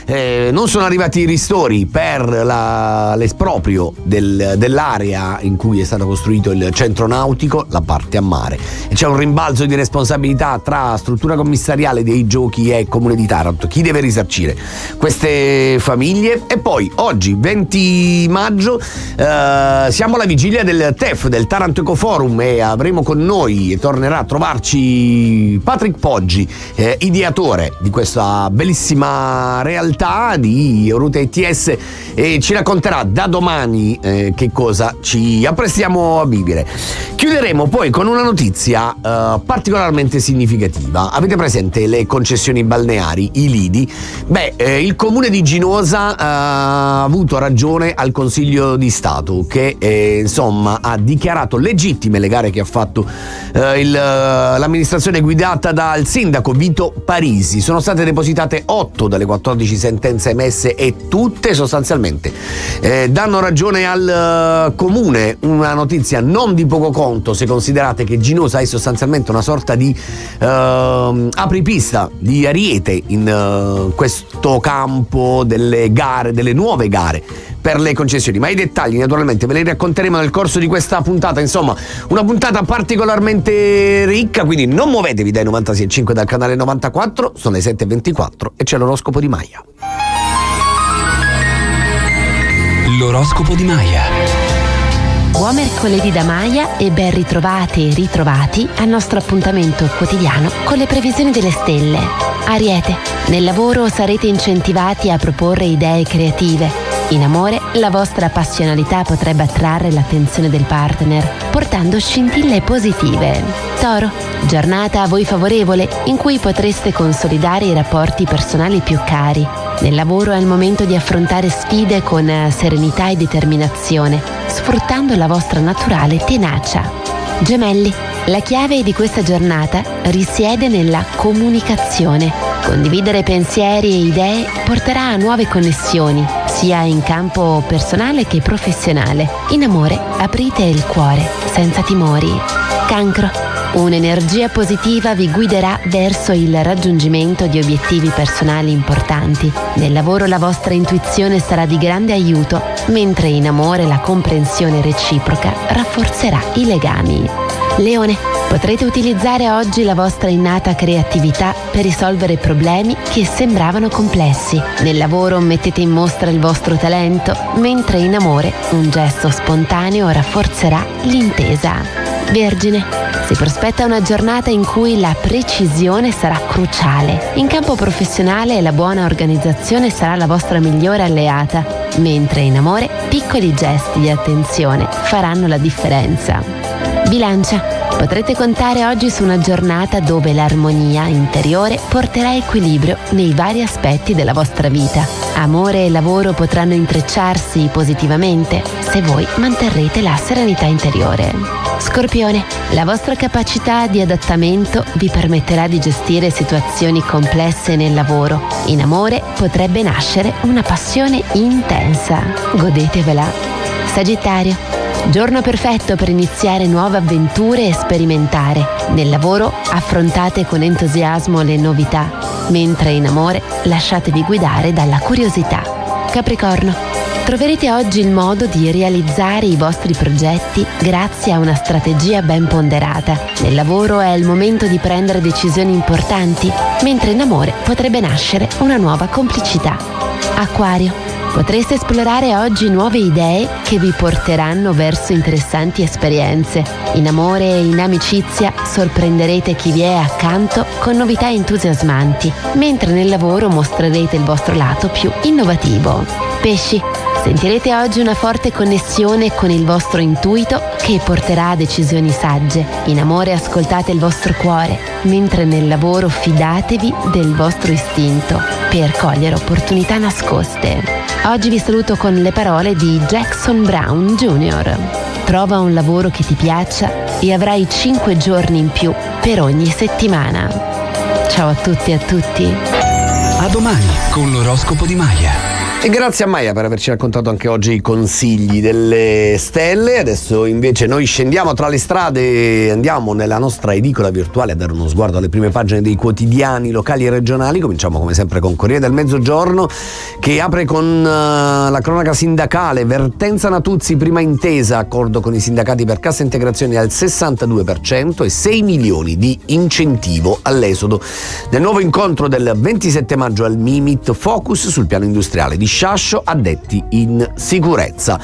non sono arrivati i ristori per l'esproprio dell'area in cui è stato costruito il centro nautico, la parte a mare, e c'è un rimbalzo di responsabilità tra struttura commissariale dei giochi e Comune di Taranto. Chi deve risarcire queste famiglie? E poi oggi 20 maggio siamo alla vigilia del TEF, del Taranto Eco Forum, e avremo con noi, e tornerà a trovarci, Patrick Poggi, ideatore di questa bellissima realtà di Route ETS, e ci racconterà da domani che cosa ci apprestiamo a vivere. Chiuderemo poi con una notizia particolarmente significativa. Avete presente le concessioni balneari, i lidi? Il comune di Ginosa ha avuto ragione al Consiglio di Stato, che insomma ha dichiarato legittime le gare che ha fatto l'amministrazione guidata dal sindaco Vito Parisi. Sono state depositate 8 delle 14 sentenze emesse e tutte sostanzialmente danno ragione al comune. Una notizia non di poco conto, se considerate che Ginosa è sostanzialmente una sorta di apripista, di ariete in questo campo delle gare, delle nuove gare per le concessioni. Ma i dettagli naturalmente ve li racconteremo nel corso di questa puntata. Insomma, una puntata particolarmente ricca, quindi non muovetevi dai 96.5 dal canale 94. Sono le 7.24 e c'è l'oroscopo di Maya. L'oroscopo di Maya. Buon mercoledì da Maya e ben ritrovate e ritrovati al nostro appuntamento quotidiano con le previsioni delle stelle. Ariete, nel lavoro sarete incentivati a proporre idee creative. In amore, la vostra passionalità potrebbe attrarre l'attenzione del partner, portando scintille positive. Toro, giornata a voi favorevole in cui potreste consolidare i rapporti personali più cari. Nel lavoro è il momento di affrontare sfide con serenità e determinazione, sfruttando la vostra naturale tenacia. Gemelli, la chiave di questa giornata risiede nella comunicazione. Condividere pensieri e idee porterà a nuove connessioni, sia in campo personale che professionale. In amore, aprite il cuore senza timori. Cancro, un'energia positiva vi guiderà verso il raggiungimento di obiettivi personali importanti. Nel lavoro la vostra intuizione sarà di grande aiuto, mentre in amore la comprensione reciproca rafforzerà i legami. Leone, potrete utilizzare oggi la vostra innata creatività per risolvere problemi che sembravano complessi. Nel lavoro mettete in mostra il vostro talento, mentre in amore un gesto spontaneo rafforzerà l'intesa. Vergine, si prospetta una giornata in cui la precisione sarà cruciale. In campo professionale la buona organizzazione sarà la vostra migliore alleata, mentre in amore piccoli gesti di attenzione faranno la differenza. Bilancia, potrete contare oggi su una giornata dove l'armonia interiore porterà equilibrio nei vari aspetti della vostra vita. Amore e lavoro potranno intrecciarsi positivamente se voi manterrete la serenità interiore. Scorpione, la vostra capacità di adattamento vi permetterà di gestire situazioni complesse nel lavoro. In amore potrebbe nascere una passione intensa. Godetevela. Sagittario, giorno perfetto per iniziare nuove avventure e sperimentare. Nel lavoro affrontate con entusiasmo le novità, mentre in amore lasciatevi guidare dalla curiosità. Capricorno, troverete oggi il modo di realizzare i vostri progetti grazie a una strategia ben ponderata. Nel lavoro è il momento di prendere decisioni importanti, mentre in amore potrebbe nascere una nuova complicità. Acquario, potreste esplorare oggi nuove idee che vi porteranno verso interessanti esperienze. In amore e in amicizia sorprenderete chi vi è accanto con novità entusiasmanti, mentre nel lavoro mostrerete il vostro lato più innovativo. Pesci, sentirete oggi una forte connessione con il vostro intuito che porterà a decisioni sagge. In amore ascoltate il vostro cuore, mentre nel lavoro fidatevi del vostro istinto per cogliere opportunità nascoste. Oggi vi saluto con le parole di Jackson Brown Jr. Trova un lavoro che ti piaccia e avrai 5 giorni in più per ogni settimana. Ciao a tutti e a tutti. A domani con l'oroscopo di Maya. E grazie a Maia per averci raccontato anche oggi i consigli delle stelle. Adesso invece noi scendiamo tra le strade, andiamo nella nostra edicola virtuale a dare uno sguardo alle prime pagine dei quotidiani locali e regionali. Cominciamo come sempre con Corriere del Mezzogiorno, che apre con la cronaca sindacale. Vertenza Natuzzi, prima intesa, accordo con i sindacati per cassa integrazione al 62% e 6 milioni di incentivo all'esodo. Nel nuovo incontro del 27 maggio al Mimit, focus sul piano industriale di Sciascio, addetti in sicurezza.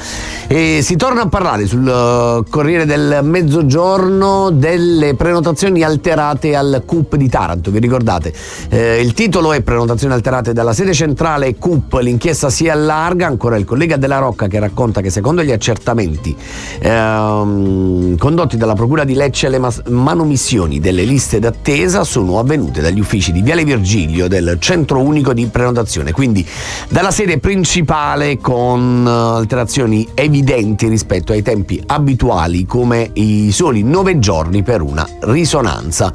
E si torna a parlare sul Corriere del Mezzogiorno delle prenotazioni alterate al CUP di Taranto. Vi ricordate? Il titolo è prenotazioni alterate dalla sede centrale CUP, l'inchiesta si allarga. Ancora il collega Della Rocca che racconta che secondo gli accertamenti condotti dalla Procura di Lecce, le manomissioni delle liste d'attesa sono avvenute dagli uffici di Viale Virgilio del Centro Unico di Prenotazione, quindi dalla sede principale, con alterazioni evidenti rispetto ai tempi abituali, come i soli 9 giorni per una risonanza.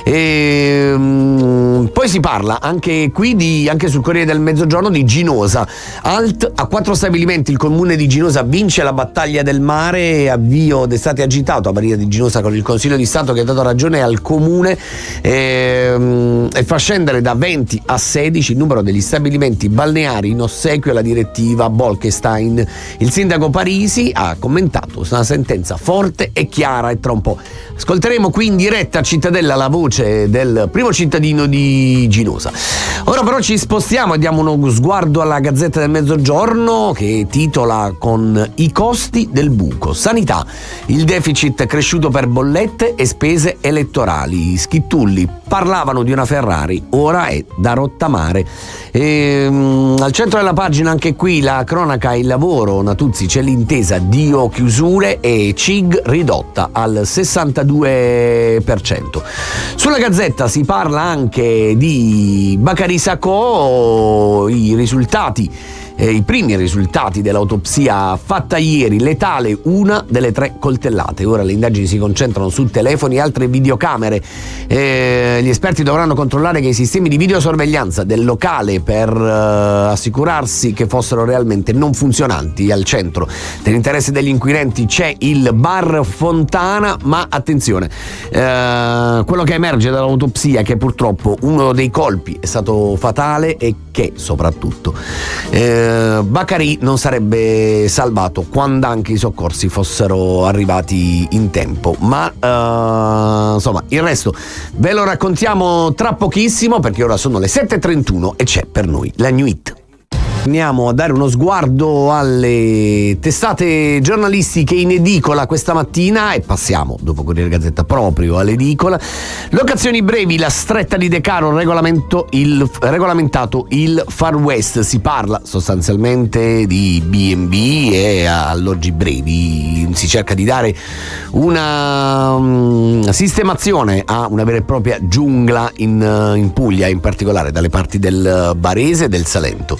Poi si parla anche qui anche sul Corriere del Mezzogiorno di Ginosa. Alt a 4 stabilimenti, il comune di Ginosa vince la battaglia del mare, avvio d'estate agitato a Maria di Ginosa con il Consiglio di Stato che ha dato ragione al comune e fa scendere da 20 a 16 il numero degli stabilimenti balneari in ossequio alla direttiva Bolkestein. Il sindaco Parisi ha commentato una sentenza forte e chiara, e tra un po' ascolteremo qui in diretta a Cittadella la voce del primo cittadino di Ginosa. Ora però ci spostiamo e diamo uno sguardo alla Gazzetta del Mezzogiorno, che titola con i costi del buco. Sanità, il deficit cresciuto per bollette e spese elettorali. Schittulli parlavano di una Ferrari, ora è da rottamare. Al centro della pagina anche qui la cronaca e il lavoro. Natuzzi, c'è l'intesa, Dio chiusure e CIG ridotta al 62%. Sulla Gazzetta si parla anche di Bacari Sacco, i primi risultati dell'autopsia fatta ieri, letale una delle 3 coltellate. Ora le indagini si concentrano su telefoni e altre videocamere. Gli esperti dovranno controllare che i sistemi di videosorveglianza del locale per assicurarsi che fossero realmente non funzionanti. Al centro dell'interesse degli inquirenti c'è il bar Fontana, ma attenzione, quello che emerge dall'autopsia è che purtroppo uno dei colpi è stato fatale e che soprattutto Bacari non sarebbe salvato quando anche i soccorsi fossero arrivati in tempo, ma insomma il resto ve lo raccontiamo tra pochissimo, perché ora sono le 7:31 e c'è per noi la New Hit. Andiamo a dare uno sguardo alle testate giornalistiche in edicola questa mattina e passiamo, dopo Corriere Gazzetta, proprio all'edicola. Locazioni brevi, la stretta di Decaro, regolamentato il Far West. Si parla sostanzialmente di B&B e alloggi brevi. Si cerca di dare una sistemazione a una vera e propria giungla in Puglia, in particolare dalle parti del Barese e del Salento.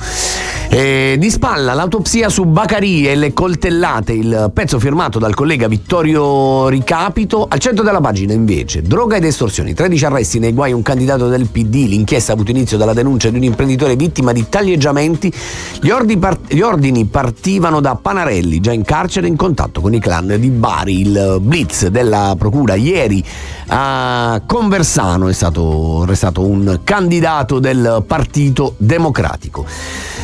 Di spalla l'autopsia su Bacari e le coltellate, il pezzo firmato dal collega Vittorio Ricapito. Al centro della pagina invece droga ed estorsioni, 13 arresti nei guai un candidato del PD. L'inchiesta ha avuto inizio dalla denuncia di un imprenditore vittima di taglieggiamenti. Gli ordini partivano da Panarelli, già in carcere in contatto con i clan di Bari. Il blitz della procura ieri a Conversano, è stato arrestato un candidato del Partito Democratico.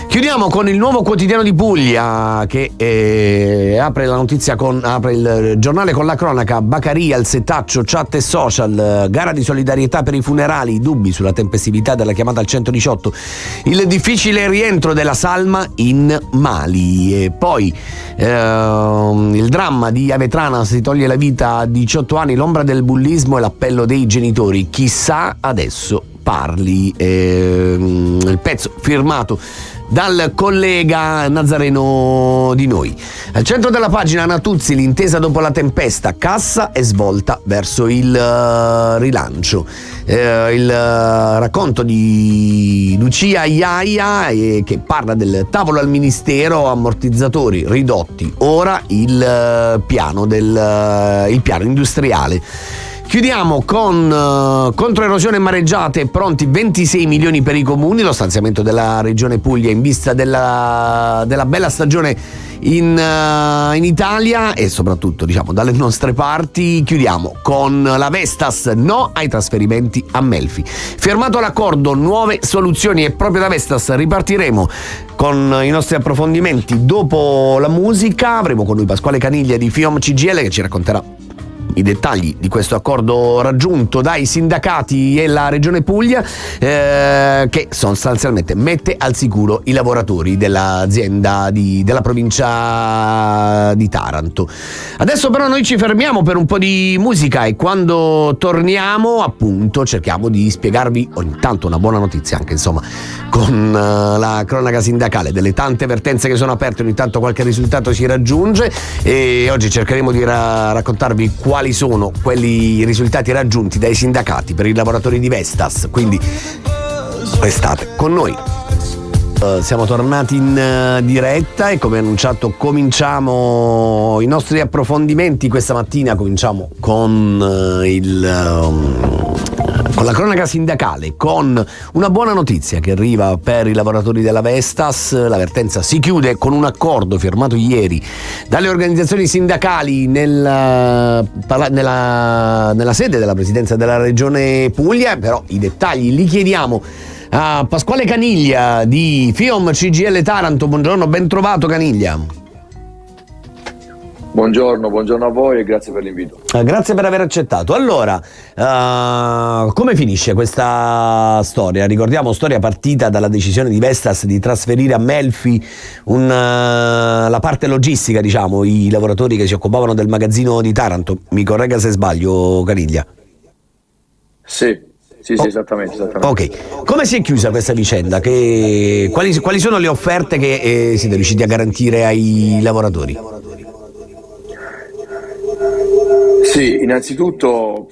Chiudiamo con il Nuovo Quotidiano di Puglia, che apre il giornale con la cronaca. Bacari al setaccio, chat e social, gara di solidarietà per i funerali, dubbi sulla tempestività della chiamata al 118, il difficile rientro della salma in Mali. E poi il dramma di Avetrana, si toglie la vita a 18 anni, l'ombra del bullismo e l'appello dei genitori, chissà adesso parli. Il pezzo firmato dal collega Nazareno Di Noi. Al centro della pagina Natuzzi, l'intesa dopo la tempesta, cassa e svolta verso il rilancio. Il racconto di Lucia Iaia che parla del tavolo al ministero, ammortizzatori ridotti, ora il piano industriale. Chiudiamo con controerosione e mareggiate, pronti 26 milioni per i comuni, lo stanziamento della Regione Puglia in vista della bella stagione in Italia e soprattutto diciamo dalle nostre parti. Chiudiamo con la Vestas, no ai trasferimenti a Melfi. Firmato l'accordo, nuove soluzioni, e proprio da Vestas ripartiremo con i nostri approfondimenti dopo la musica. Avremo con noi Pasquale Caniglia di FIOM CGIL che ci racconterà i dettagli di questo accordo raggiunto dai sindacati e la Regione Puglia, che sostanzialmente mette al sicuro i lavoratori dell'azienda della provincia di Taranto. Adesso però noi ci fermiamo per un po' di musica e quando torniamo appunto cerchiamo di spiegarvi ogni tanto una buona notizia, anche insomma con la cronaca sindacale delle tante vertenze che sono aperte, ogni tanto qualche risultato si raggiunge e oggi cercheremo di raccontarvi quali sono quelli risultati raggiunti dai sindacati per i lavoratori di Vestas, quindi restate con noi. Siamo tornati in diretta e come annunciato cominciamo i nostri approfondimenti questa mattina. Cominciamo con la cronaca sindacale, con una buona notizia che arriva per i lavoratori della Vestas. La vertenza si chiude con un accordo firmato ieri dalle organizzazioni sindacali nella sede della Presidenza della Regione Puglia, però i dettagli li chiediamo a Pasquale Caniglia di FIOM CGIL Taranto. Buongiorno, ben trovato Caniglia. Buongiorno a voi e grazie per l'invito. Grazie per aver accettato. Allora, come finisce questa storia? Ricordiamo, storia partita dalla decisione di Vestas di trasferire a Melfi la parte logistica, diciamo, i lavoratori che si occupavano del magazzino di Taranto. Mi corregga se sbaglio, Caniglia. Sì, esattamente. Ok, come si è chiusa questa vicenda? Quali sono le offerte che siete riusciti a garantire ai lavoratori? Sì, innanzitutto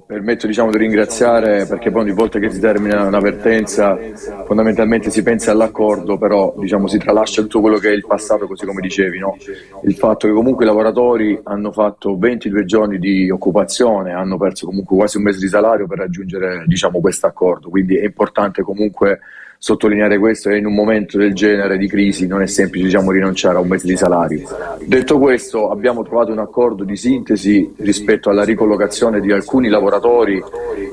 permetto di ringraziare, perché poi ogni volta che si termina una vertenza fondamentalmente si pensa all'accordo, però si tralascia tutto quello che è il passato, così come dicevi, no? Il fatto che comunque i lavoratori hanno fatto 22 giorni di occupazione, hanno perso comunque quasi un mese di salario per raggiungere questo accordo, quindi è importante comunque sottolineare questo, e in un momento del genere di crisi non è semplice rinunciare a un mese di salario. Detto questo, abbiamo trovato un accordo di sintesi rispetto alla ricollocazione di alcuni lavoratori.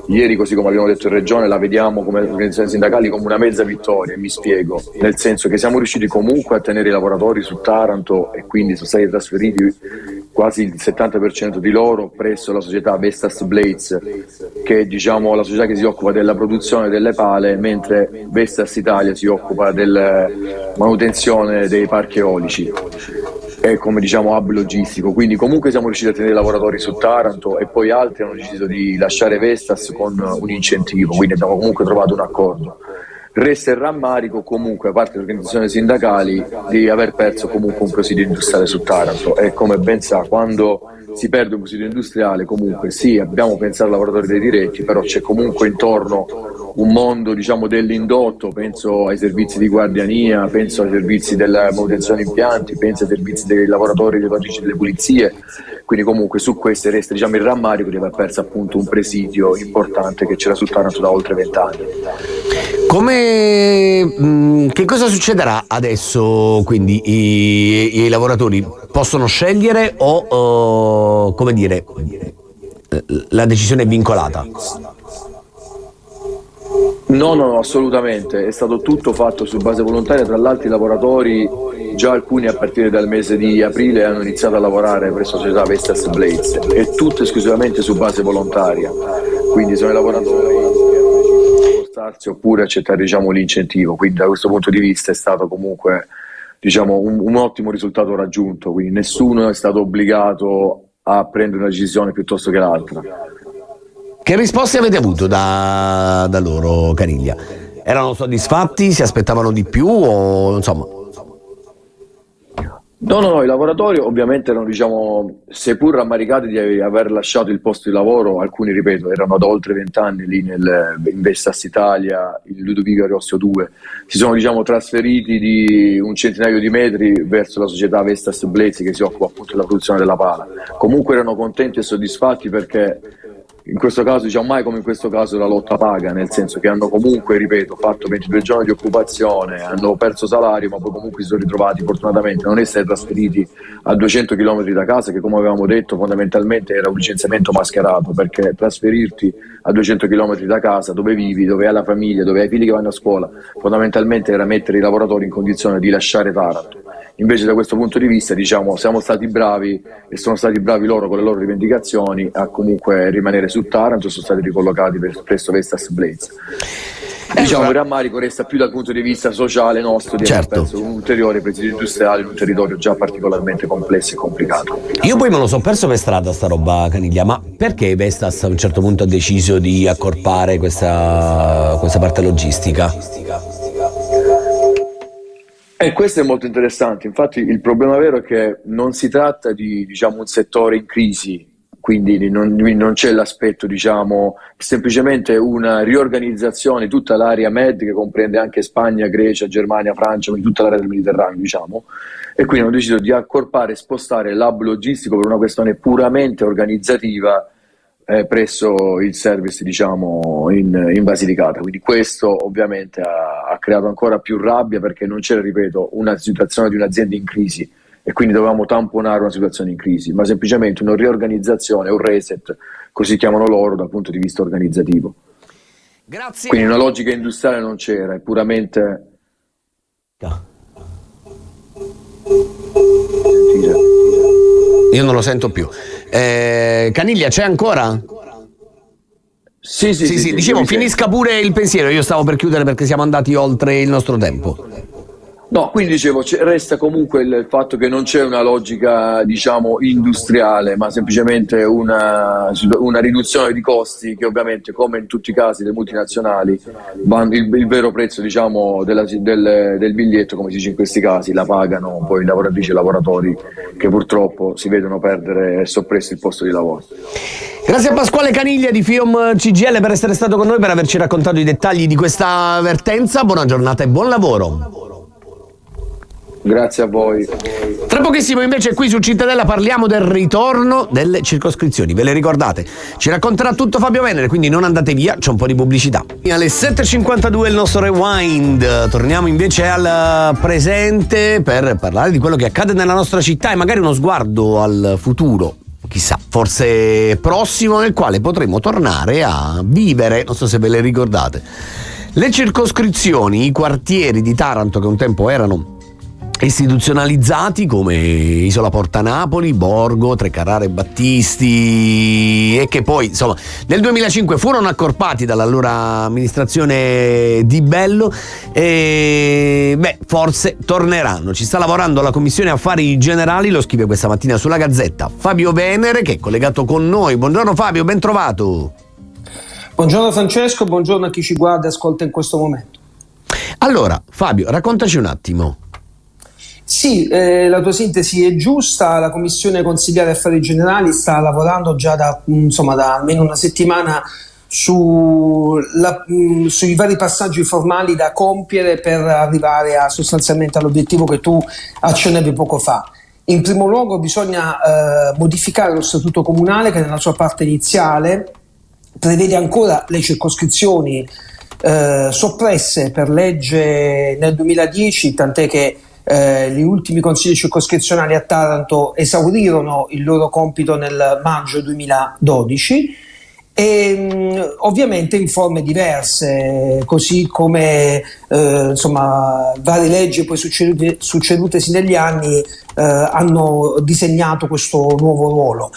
Ieri, così come abbiamo detto in Regione, la vediamo come organizzazioni sindacali come una mezza vittoria, e mi spiego, nel senso che siamo riusciti comunque a tenere i lavoratori su Taranto e quindi sono stati trasferiti quasi il 70% di loro presso la società Vestas Blades, che è la società che si occupa della produzione delle pale, mentre Vestas Italia si occupa della manutenzione dei parchi eolici e come hub logistico. Quindi comunque siamo riusciti a tenere i lavoratori su Taranto e poi altri hanno deciso di lasciare Vestas con un incentivo, quindi abbiamo comunque trovato un accordo. Resta il rammarico comunque a parte le organizzazioni sindacali di aver perso comunque un presidio industriale su Taranto, e come ben sa, quando si perde un presidio industriale comunque sì, abbiamo pensato ai lavoratori dei diretti, però c'è comunque intorno un mondo dell'indotto, penso ai servizi di guardiania, penso ai servizi della manutenzione impianti, penso ai servizi dei lavoratori dei lavoratrici delle pulizie, quindi comunque su questo resta il rammarico di aver perso appunto un presidio importante che c'era sul Taranto da oltre 20 anni. Che cosa succederà adesso? Quindi i lavoratori possono scegliere o come dire, la decisione è vincolata? No, assolutamente, è stato tutto fatto su base volontaria. Tra l'altro i lavoratori, già alcuni a partire dal mese di aprile, hanno iniziato a lavorare presso la società Vestas Blades, è tutto esclusivamente su base volontaria, quindi sono i lavoratori che hanno deciso di spostarsi oppure accettare l'incentivo, quindi da questo punto di vista è stato comunque un ottimo risultato raggiunto, quindi nessuno è stato obbligato a prendere una decisione piuttosto che l'altra. Che risposte avete avuto da loro, Caniglia? Erano soddisfatti? Si aspettavano di più? O insomma? No, i lavoratori ovviamente erano, seppur rammaricati di aver lasciato il posto di lavoro, alcuni, ripeto, erano da oltre 20 anni lì in Vestas Italia, il Ludovico Ariosto 2, si sono trasferiti di un centinaio di metri verso la società Vestas Blades che si occupa appunto della produzione della pala. Comunque erano contenti e soddisfatti perché in questo caso, diciamo, mai come in questo caso la lotta paga, nel senso che hanno comunque, ripeto, fatto 22 giorni di occupazione, hanno perso salario, ma poi comunque si sono ritrovati fortunatamente a non essere trasferiti a 200 km da casa, che come avevamo detto fondamentalmente era un licenziamento mascherato, perché trasferirti a 200 km da casa, dove vivi, dove hai la famiglia, dove hai figli che vanno a scuola, fondamentalmente era mettere i lavoratori in condizione di lasciare Taranto. Invece da questo punto di vista, diciamo, siamo stati bravi e sono stati bravi loro con le loro rivendicazioni a comunque rimanere su Taranto, sono stati ricollocati presso Vestas Blaze. Diciamo, il rammarico resta più dal punto di vista sociale nostro di aver perso un ulteriore presidio industriale in un territorio già particolarmente complesso e complicato. Io poi me lo so perso per strada sta roba, Caniglia, ma perché Vestas a un certo punto ha deciso di accorpare questa parte logistica? E questo è molto interessante, infatti il problema vero è che non si tratta di, diciamo, un settore in crisi, quindi non c'è l'aspetto, diciamo, semplicemente una riorganizzazione di tutta l'area Med, che comprende anche Spagna, Grecia, Germania, Francia, quindi tutta l'area del Mediterraneo, diciamo, e quindi hanno deciso di accorpare e spostare l'hub logistico per una questione puramente organizzativa presso il service, diciamo, in Basilicata. Quindi questo ovviamente ha creato ancora più rabbia, perché non c'era, ripeto, una situazione di un'azienda in crisi e quindi dovevamo tamponare una situazione in crisi, ma semplicemente una riorganizzazione, un reset, così chiamano loro, dal punto di vista organizzativo. Grazie. Quindi una logica industriale non c'era, è puramente... Io non lo sento più. Caniglia, c'è ancora? Sì, dicevo, finisca pure il pensiero, io stavo per chiudere perché siamo andati oltre il nostro tempo. No, quindi dicevo, resta comunque il fatto che non c'è una logica, diciamo, industriale, ma semplicemente una riduzione di costi che ovviamente, come in tutti i casi delle multinazionali, il vero prezzo, diciamo, del biglietto, come si dice in questi casi, la pagano poi lavoratrici e lavoratori che purtroppo si vedono perdere soppresso il posto di lavoro. Grazie a Pasquale Caniglia di FIOM CGIL per essere stato con noi, per averci raccontato i dettagli di questa vertenza. Buona giornata e buon lavoro. Grazie a voi. Tra pochissimo invece qui su Cittadella parliamo del ritorno delle circoscrizioni, ve le ricordate? Ci racconterà tutto Fabio Venere, quindi non andate via, c'è un po' di pubblicità. Alle 7.52 il nostro rewind, torniamo invece al presente per parlare di quello che accade nella nostra città e magari uno sguardo al futuro, chissà, forse prossimo, nel quale potremo tornare a vivere, non so se ve le ricordate. Le circoscrizioni, i quartieri di Taranto che un tempo erano istituzionalizzati come Isola Porta Napoli, Borgo, Trecarrara e Battisti, e che poi insomma nel 2005 furono accorpati dall'allora amministrazione Di Bello, e forse torneranno. Ci sta lavorando la Commissione Affari Generali, lo scrive questa mattina sulla Gazzetta Fabio Venere, che è collegato con noi. Buongiorno Fabio, ben trovato. Buongiorno Francesco, buongiorno a chi ci guarda e ascolta in questo momento. Allora Fabio, raccontaci un attimo. Sì, la tua sintesi è giusta. La Commissione Consigliare Affari Generali sta lavorando già da almeno una settimana sui vari passaggi formali da compiere per arrivare sostanzialmente all'obiettivo che tu accennavi poco fa. In primo luogo bisogna modificare lo statuto comunale, che nella sua parte iniziale prevede ancora le circoscrizioni soppresse per legge nel 2010, tant'è che gli ultimi consigli circoscrizionali a Taranto esaurirono il loro compito nel maggio 2012 e ovviamente in forme diverse, così come varie leggi poi succedutesi negli anni hanno disegnato questo nuovo ruolo.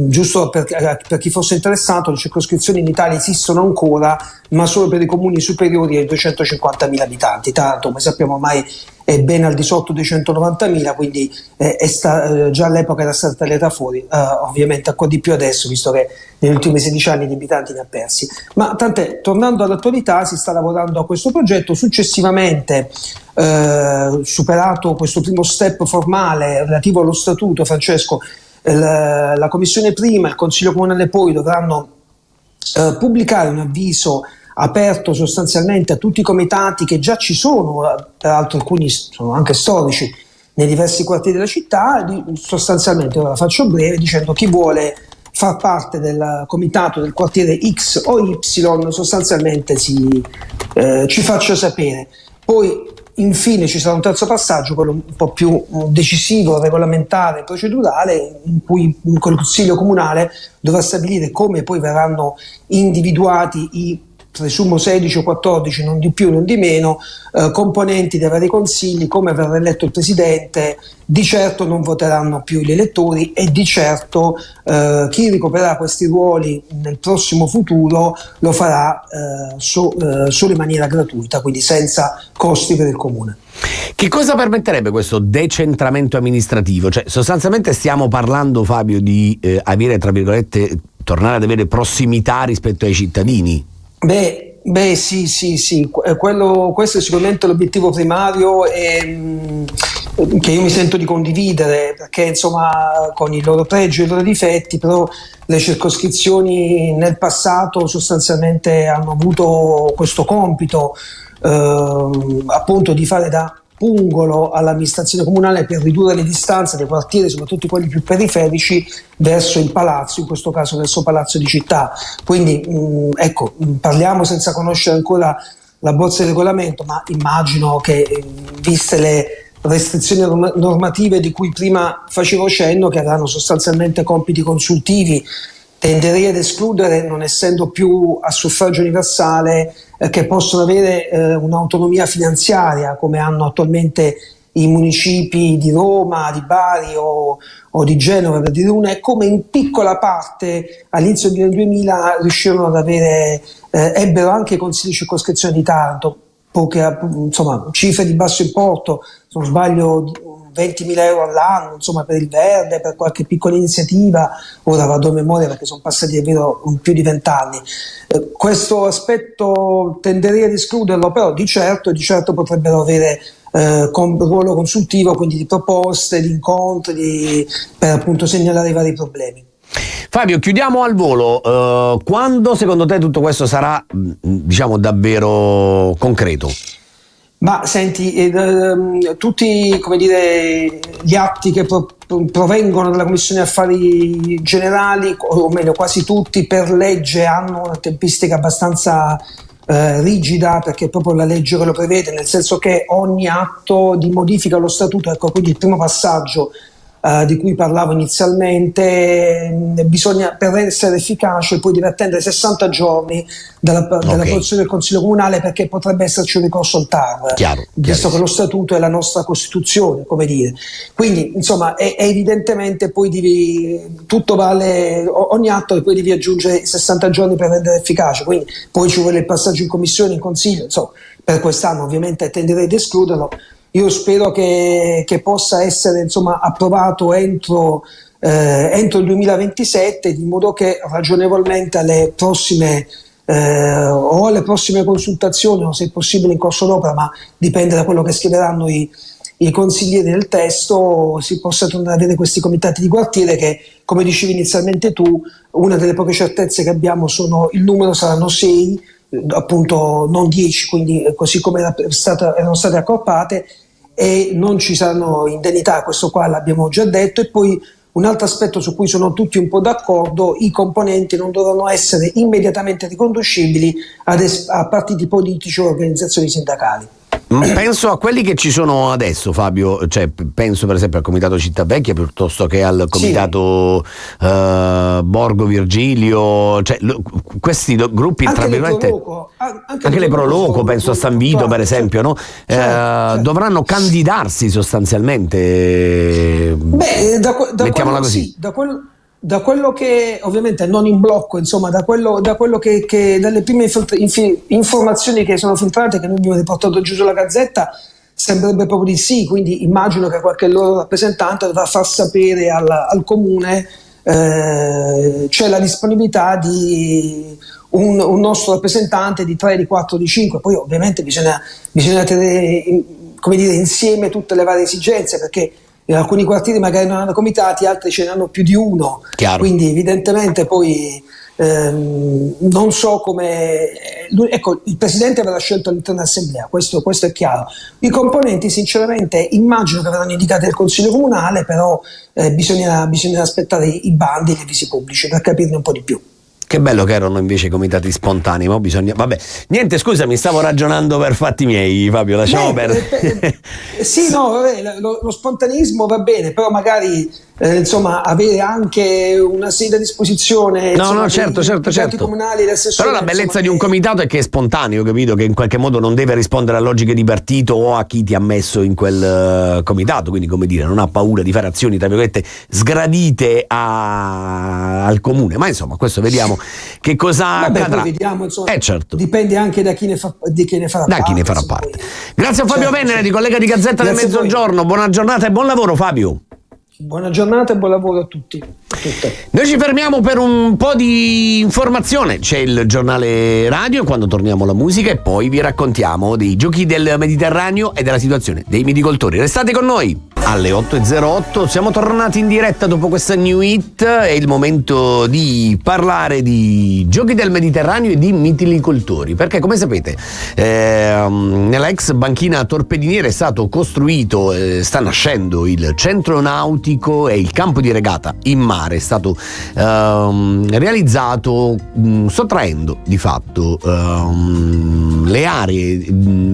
Giusto per chi fosse interessato, le circoscrizioni in Italia esistono ancora, ma solo per i comuni superiori ai 250.000 abitanti. Taranto, come sappiamo, ormai è ben al di sotto dei 190.000, quindi già all'epoca era stata tagliata fuori, ovviamente ancora di più adesso, visto che negli ultimi 16 anni di abitanti ne ha persi. Ma tant'è, tornando all'attualità, si sta lavorando a questo progetto. Successivamente, superato questo primo step formale relativo allo statuto, Francesco, la Commissione prima e il Consiglio Comunale poi dovranno pubblicare un avviso aperto sostanzialmente a tutti i comitati che già ci sono, peraltro alcuni sono anche storici nei diversi quartieri della città. Sostanzialmente, ora la faccio breve, dicendo chi vuole far parte del comitato del quartiere X o Y, sostanzialmente ci faccia sapere. Poi infine ci sarà un terzo passaggio, quello un po' più decisivo, regolamentare, procedurale, in cui il Consiglio Comunale dovrà stabilire come poi verranno individuati i, presumo 16 o 14, non di più non di meno, componenti dei vari consigli, come verrà eletto il presidente. Di certo non voteranno più gli elettori e di certo chi ricoprirà questi ruoli nel prossimo futuro lo farà solo in maniera gratuita, quindi senza costi per il comune. Che cosa permetterebbe questo decentramento amministrativo? Cioè, sostanzialmente stiamo parlando, Fabio, di avere, tra virgolette, tornare ad avere prossimità rispetto ai cittadini? Beh, sì. Questo è sicuramente l'obiettivo primario che io mi sento di condividere, perché insomma con i loro pregi e i loro difetti, però le circoscrizioni nel passato sostanzialmente hanno avuto questo compito appunto di fare da pungolo all'amministrazione comunale per ridurre le distanze dei quartieri, soprattutto quelli più periferici, verso il palazzo, in questo caso verso Palazzo di Città. Quindi parliamo senza conoscere ancora la bozza di regolamento, ma immagino che, viste le restrizioni normative di cui prima facevo cenno, che avranno sostanzialmente compiti consultivi, tenderei ad escludere, non essendo più a suffragio universale, che possono avere un'autonomia finanziaria come hanno attualmente i municipi di Roma, di Bari o di Genova, per dire una, e come in piccola parte all'inizio del 2000 riuscirono ad avere, ebbero anche i consigli di circoscrizione di Taranto, poche, insomma, cifre di basso importo, se non sbaglio 20.000 euro all'anno, insomma, per il verde, per qualche piccola iniziativa. Ora vado a memoria perché sono passati davvero più di 20 anni. Questo aspetto tenderei ad escluderlo, però di certo potrebbero avere ruolo consultivo, quindi di proposte, di incontri, per appunto segnalare i vari problemi. Fabio, chiudiamo al volo. Quando secondo te tutto questo sarà, diciamo, davvero concreto? Ma senti, tutti, come dire, gli atti che provengono dalla Commissione Affari Generali, o meglio quasi tutti, per legge hanno una tempistica abbastanza rigida, perché proprio la legge che lo prevede, nel senso che ogni atto di modifica allo statuto, ecco, quindi il primo passaggio di cui parlavo inizialmente, bisogna, per essere efficace, poi deve attendere 60 giorni dall'approvazione del Consiglio Comunale, perché potrebbe esserci un ricorso al TAR, visto che lo statuto è la nostra Costituzione, come dire. Quindi insomma è evidentemente poi tutto vale, ogni atto, e poi devi aggiungere 60 giorni per rendere efficace, quindi poi ci vuole il passaggio in Commissione, in Consiglio, insomma per quest'anno ovviamente tenderei ad escluderlo. Io spero che possa essere, insomma, approvato entro il 2027, di modo che ragionevolmente alle prossime consultazioni, o se possibile in corso d'opera, ma dipende da quello che scriveranno i consiglieri del testo, si possa tornare ad avere questi comitati di quartiere che, come dicevi inizialmente tu, una delle poche certezze che abbiamo sono il numero, saranno 6, appunto non 10, quindi così come erano state accorpate, e non ci saranno indennità, questo qua l'abbiamo già detto. E poi un altro aspetto su cui sono tutti un po' d'accordo: i componenti non dovranno essere immediatamente riconducibili a partiti politici o organizzazioni sindacali. Penso a quelli che ci sono adesso, Fabio, cioè penso per esempio al Comitato Città Vecchia piuttosto che al Comitato Borgo Virgilio, cioè questi gruppi, anche tra virgolette, anche le Pro Loco, penso a San Vito, per esempio, no? Certo. Dovranno candidarsi sostanzialmente. Mettiamola così. Sì, da quello che, ovviamente non in blocco, insomma, da quello che dalle prime informazioni che sono filtrate, che noi abbiamo riportato giù sulla Gazzetta, sembrerebbe proprio di sì. Quindi immagino che qualche loro rappresentante dovrà far sapere al comune c'è la disponibilità di un nostro rappresentante, di 3, di 4, di 5. Poi ovviamente bisogna tenere, come dire, insieme tutte le varie esigenze, perché in alcuni quartieri magari non hanno comitati, altri ce ne hanno più di uno. Chiaro. Quindi evidentemente poi non so come ecco, il presidente verrà scelto all'interno dell'assemblea, questo è chiaro. I componenti sinceramente immagino che verranno indicati dal consiglio comunale, però bisogna aspettare i bandi e gli avvisi pubblici per capirne un po' di più. Che bello che erano invece i comitati spontanei, ma bisogna... Vabbè, niente, scusami, stavo ragionando per fatti miei, Fabio, lasciamo perdere. Sì, no, vabbè, lo spontaneismo va bene, però magari insomma avere anche una serie a disposizione, no, certo. comunali, però la bellezza di un comitato è che è spontaneo, capito? Che in qualche modo non deve rispondere a logiche di partito o a chi ti ha messo in quel comitato, quindi come dire, non ha paura di fare azioni tra virgolette sgradite al comune, ma insomma questo vediamo che cosa accadrà. Vediamo, insomma, certo. Dipende anche da chi ne farà parte. Grazie a Fabio Venere, collega di Gazzetta del Mezzogiorno, buona giornata e buon lavoro, Fabio. Buona giornata e buon lavoro a tutti. Noi ci fermiamo per un po' di informazione, c'è il giornale radio, quando torniamo alla musica e poi vi raccontiamo dei giochi del Mediterraneo e della situazione dei viticoltori. Restate con noi. Alle 8.08 siamo tornati in diretta dopo questa new hit, è il momento di parlare di giochi del Mediterraneo e di mitilicoltori, perché come sapete nella ex banchina torpediniera è stato costruito, sta nascendo il centro nautico e il campo di regata in mare, è stato realizzato sottraendo di fatto le aree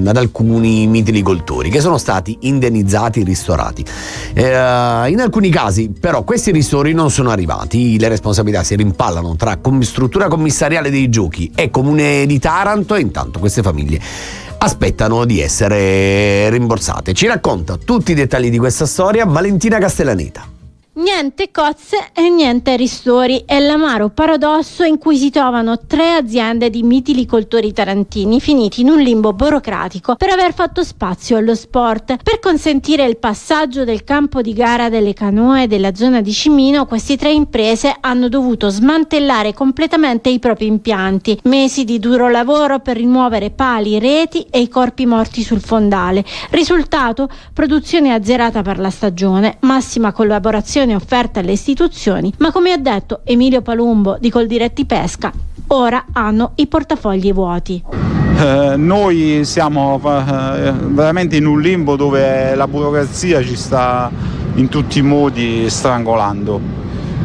ad alcuni mitilicoltori che sono stati indennizzati e ristorati. In alcuni casi però questi ristori non sono arrivati, le responsabilità si rimpallano tra struttura commissariale dei giochi e comune di Taranto, e intanto queste famiglie aspettano di essere rimborsate. Ci racconta tutti i dettagli di questa storia Valentina Castellaneta. Niente cozze e niente ristori è l'amaro paradosso in cui si trovano 3 aziende di mitilicoltori tarantini finiti in un limbo burocratico per aver fatto spazio allo sport. Per consentire il passaggio del campo di gara delle canoe della zona di Cimino, queste 3 imprese hanno dovuto smantellare completamente i propri impianti. Mesi di duro lavoro per rimuovere pali, reti e i corpi morti sul fondale. Risultato: produzione azzerata per la stagione, massima collaborazione offerta alle istituzioni, ma come ha detto Emilio Palumbo di Coldiretti Pesca, ora hanno i portafogli vuoti. Noi siamo veramente in un limbo dove la burocrazia ci sta in tutti i modi strangolando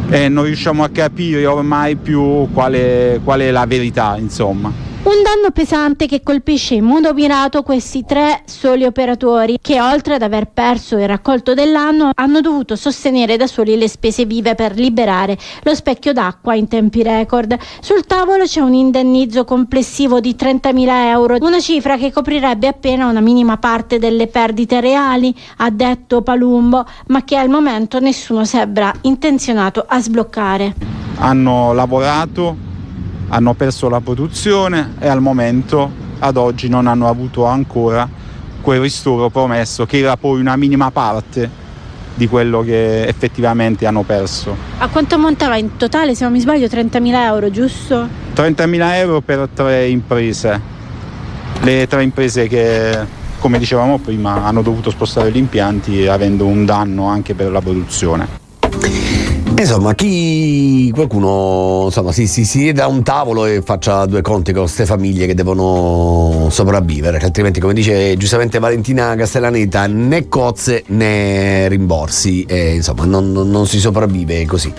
e non riusciamo a capire ormai più qual è la verità, insomma. Un danno pesante che colpisce in modo mirato questi 3 soli operatori che, oltre ad aver perso il raccolto dell'anno, hanno dovuto sostenere da soli le spese vive per liberare lo specchio d'acqua in tempi record. Sul tavolo c'è un indennizzo complessivo di 30.000 euro, una cifra che coprirebbe appena una minima parte delle perdite reali, ha detto Palumbo, ma che al momento nessuno sembra intenzionato a sbloccare. Hanno lavorato, hanno perso la produzione e al momento, ad oggi, non hanno avuto ancora quel ristoro promesso, che era poi una minima parte di quello che effettivamente hanno perso. A quanto ammontava in totale, se non mi sbaglio, 30.000 euro, giusto? 30.000 euro per 3 imprese. Le 3 imprese che, come dicevamo prima, hanno dovuto spostare gli impianti avendo un danno anche per la produzione. Insomma, qualcuno insomma, si sieda a un tavolo e faccia 2 conti con queste famiglie che devono sopravvivere, altrimenti, come dice giustamente Valentina Castellaneta, né cozze né rimborsi, insomma non si sopravvive così.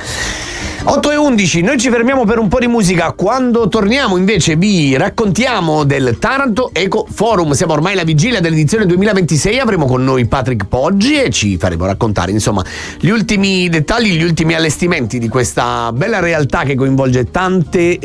8:11, noi ci fermiamo per un po' di musica. Quando torniamo invece vi raccontiamo del Taranto Eco Forum. Siamo ormai alla vigilia dell'edizione 2026, avremo con noi Patrick Poggi e ci faremo raccontare insomma gli ultimi dettagli, gli ultimi allestimenti di questa bella realtà che coinvolge tante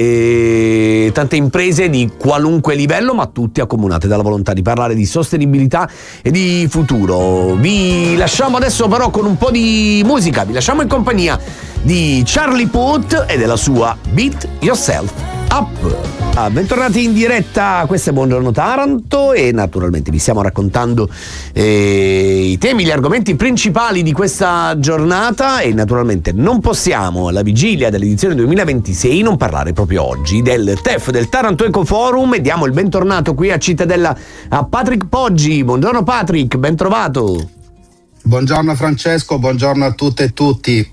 imprese di qualunque livello, ma tutte accomunate dalla volontà di parlare di sostenibilità e di futuro. Vi lasciamo adesso però con un po' di musica, vi lasciamo in compagnia di Charlie Puth e della sua Beat Yourself Up. Bentornati in diretta, questo è Buongiorno Taranto e naturalmente vi stiamo raccontando i temi, gli argomenti principali di questa giornata e naturalmente non possiamo alla vigilia dell'edizione 2026 non parlare proprio oggi del TEF, del Taranto Eco Forum, e diamo il bentornato qui a Cittadella a Patrick Poggi. Buongiorno Patrick, ben trovato. Buongiorno Francesco, buongiorno a tutte e tutti.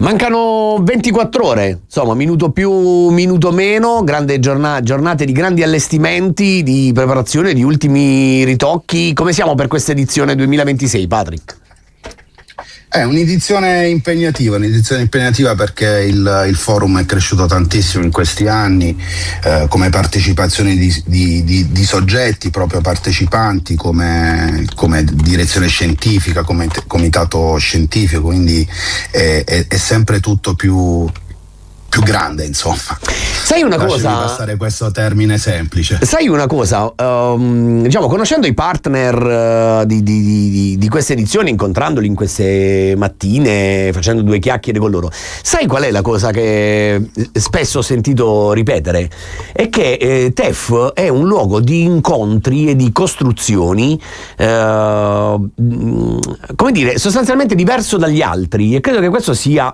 Mancano 24 ore, insomma, minuto più, minuto meno, grande giornate di grandi allestimenti, di preparazione, di ultimi ritocchi. Come siamo per questa edizione 2026, Patrick? È un'edizione impegnativa perché il forum è cresciuto tantissimo in questi anni, come partecipazione di soggetti, proprio partecipanti, come direzione scientifica, come comitato scientifico, quindi è sempre tutto più grande, insomma. Sai una cosa? Lasciami passare questo termine semplice. Sai una cosa? Diciamo, conoscendo i partner di queste edizioni, incontrandoli in queste mattine, facendo due chiacchiere con loro, sai qual è la cosa che spesso ho sentito ripetere? È che TEF è un luogo di incontri e di costruzioni, come dire, sostanzialmente diverso dagli altri, e credo che questo sia,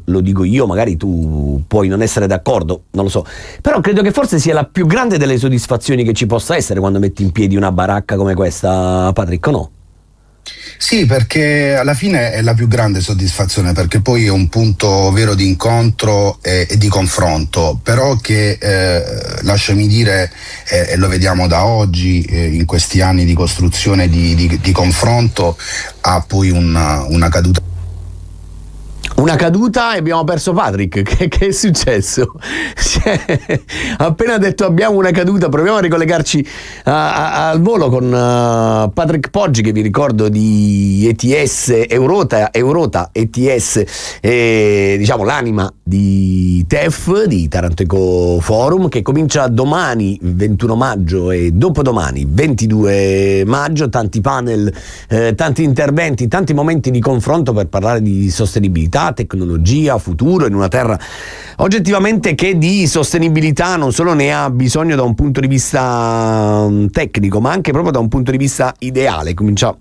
lo dico io, magari tu puoi non essere d'accordo, non lo so, però credo che forse sia la più grande delle soddisfazioni che ci possa essere quando metti in piedi una baracca come questa, Patrick, o no? Sì, perché alla fine è la più grande soddisfazione, perché poi è un punto vero di incontro e di confronto, però che lasciami dire, e lo vediamo da oggi, in questi anni di costruzione di confronto, ha poi una caduta. Una caduta e abbiamo perso Patrick. Che è successo? Appena detto abbiamo una caduta, proviamo a ricollegarci al volo con Patrick Poggi, che vi ricordo di ETS Eurota ETS, diciamo l'anima di TEF, di Taranto Eco Forum, che comincia domani 21 maggio e dopodomani 22 maggio. Tanti panel, tanti interventi, tanti momenti di confronto per parlare di sostenibilità, tecnologia, futuro, in una terra oggettivamente che di sostenibilità non solo ne ha bisogno da un punto di vista tecnico, ma anche proprio da un punto di vista ideale. Comincia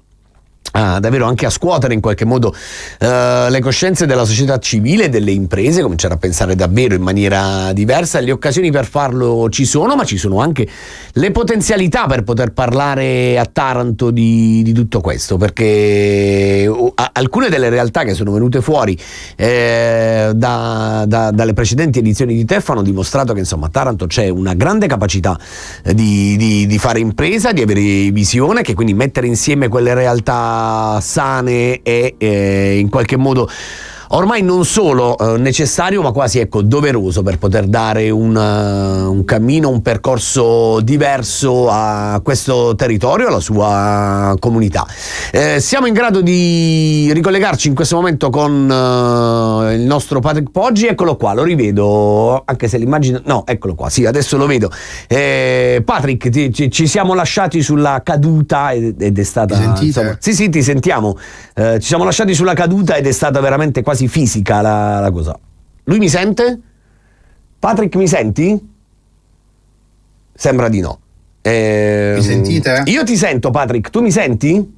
davvero anche a scuotere in qualche modo le coscienze della società civile e delle imprese, cominciare a pensare davvero in maniera diversa. Le occasioni per farlo ci sono, ma ci sono anche le potenzialità per poter parlare a Taranto di tutto questo, perché alcune delle realtà che sono venute fuori dalle precedenti edizioni di TEF hanno dimostrato che, insomma, a Taranto c'è una grande capacità di fare impresa, di avere visione, che quindi mettere insieme quelle realtà sane e in qualche modo ormai non solo necessario, ma quasi, ecco, doveroso per poter dare un cammino, un percorso diverso a questo territorio, alla sua comunità. Siamo in grado di ricollegarci in questo momento con il nostro Patrick Poggi. Eccolo qua, lo rivedo, anche se l'immagine, no, eccolo qua, sì, adesso lo vedo. Patrick, ci siamo lasciati sulla caduta ed è stata, insomma, sì, ti sentiamo. Ci siamo lasciati sulla caduta ed è stata veramente quasi fisica la cosa. Lui mi sente? Patrick, mi senti? Sembra di no. Mi sentite? Io ti sento, Patrick, tu mi senti?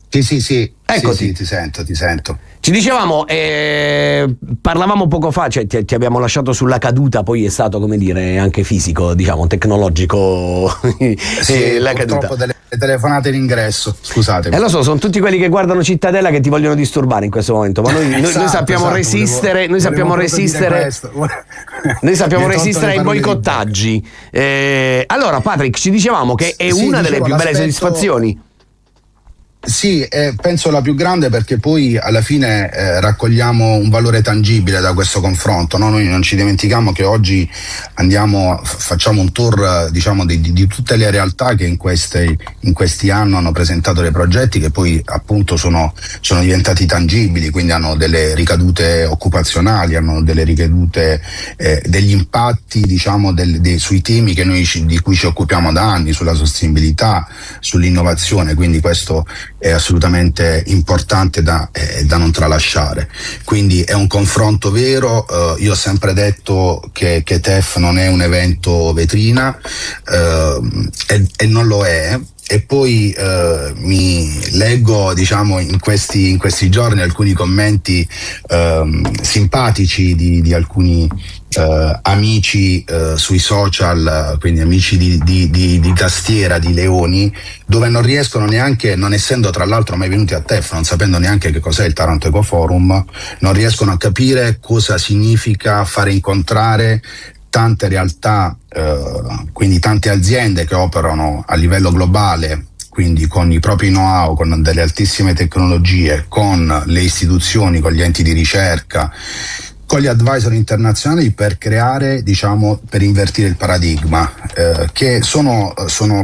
Sì. Eccoti. Sì, ti sento. Ci dicevamo, parlavamo poco fa, cioè ti abbiamo lasciato sulla caduta, poi è stato, come dire, anche fisico, diciamo, tecnologico. Sì, la purtroppo caduta. delle telefonate d'ingresso, scusatemi. Lo so, sono tutti quelli che guardano Cittadella che ti vogliono disturbare in questo momento, ma noi sappiamo resistere, noi sappiamo resistere ai boicottaggi. Allora, Patrick, ci dicevamo che è una delle più belle soddisfazioni. Sì, penso la più grande, perché poi alla fine raccogliamo un valore tangibile da questo confronto, no? Noi non ci dimentichiamo che oggi facciamo un tour, diciamo, di tutte le realtà che in questi anni hanno presentato dei progetti che poi appunto sono diventati tangibili, quindi hanno delle ricadute occupazionali, hanno delle ricadute, degli impatti, diciamo, sui temi di cui ci occupiamo da anni, sulla sostenibilità, sull'innovazione, quindi questo è assolutamente importante da non tralasciare. Quindi è un confronto vero. Io ho sempre detto che TEF non è un evento vetrina, e non lo è. e poi mi leggo, diciamo, in questi giorni alcuni commenti simpatici di alcuni amici sui social, quindi amici di tastiera, di Leoni, dove non riescono neanche, non essendo tra l'altro mai venuti a TEF, non sapendo neanche che cos'è il Taranto Eco Forum, non riescono a capire cosa significa fare incontrare tante realtà, quindi tante aziende che operano a livello globale, quindi con i propri know-how, con delle altissime tecnologie, con le istituzioni, con gli enti di ricerca, con gli advisor internazionali, per creare, diciamo, per invertire il paradigma, che sono